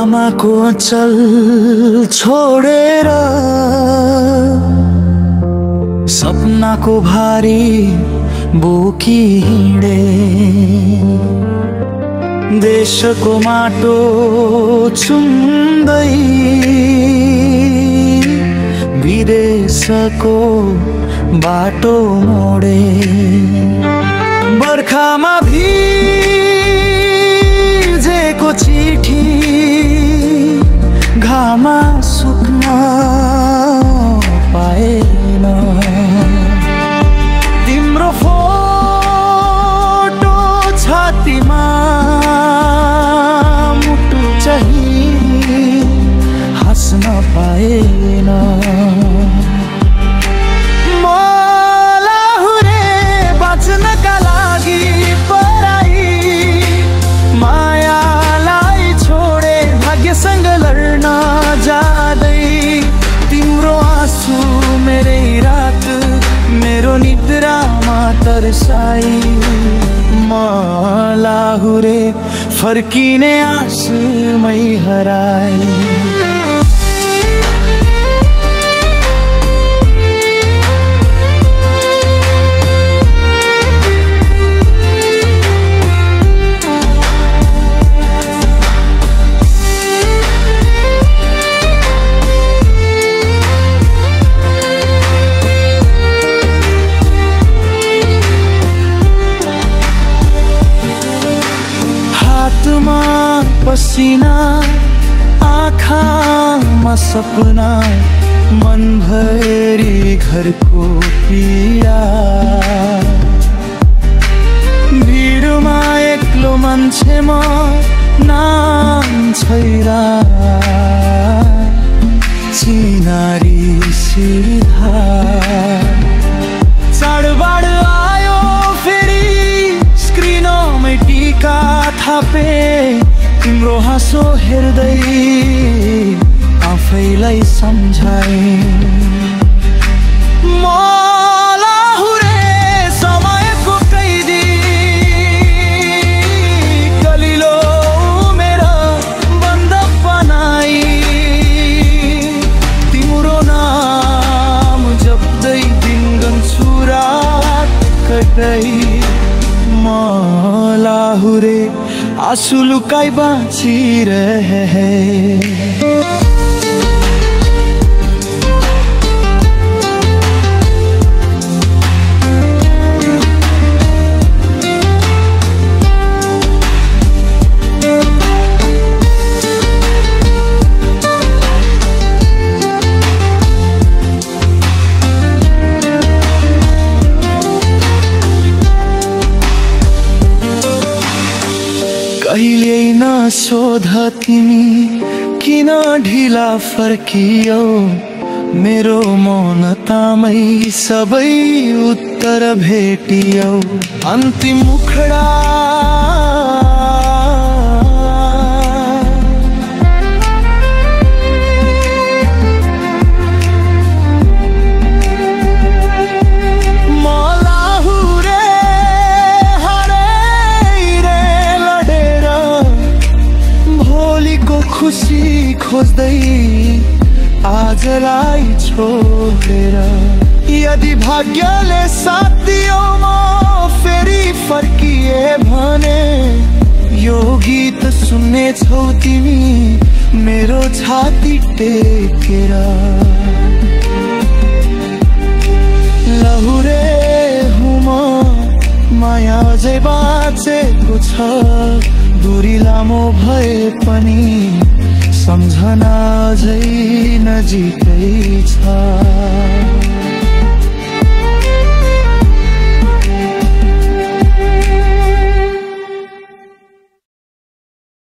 आमाको चल छोडेर सपनाको भारी बोकी हिँडे, देशको माटो छुम्दै विदेशको बाटो मोडे। बर्खामा भिजेको चिठी घाममा सुक्न पाएन, तिम्रो फोटो छातीमा मुटु चाहिँ हाँस्न पाएन। निद्रामा तरसाई मलाहुरे फर्किने आशमै हराई। पसीना आँखामा सपना, मनभरि घरको पीडा, भिडमा एक्लो मान्छे म नाम छैरा, चिनारी सिधा। चाडबाड आयो फेरि स्क्रिनमै टीका थापे, तिम्रो हाँसो हेर्दै आफैलाई सम्झाए। मलाहुरे समयको कैदी कलिलो मेरा बन्द बनाई, तिम्रो नाम जप्दै दिन गन्छु रात कतै। मलाहुरे आँसू लुकाई बाँचिरहे। कहिले नसोध तिमी किन ढिला फर्कियौ, मेरो मौनतामै सबै उत्तर भेटियौ। अन्तिम मुखडा खुसी खोज्दै आजलाई छोडेर, यदि भाग्यले साथ दियो म फेरि फर्किए भने, यो गीत सुन्ने छौ तिमी मेरो छाती टेकेर। लहुरे हुँ म माया अझै बाँचेको छ, दूरी लामो भए पनि सम्झना अझै नजिकै छ।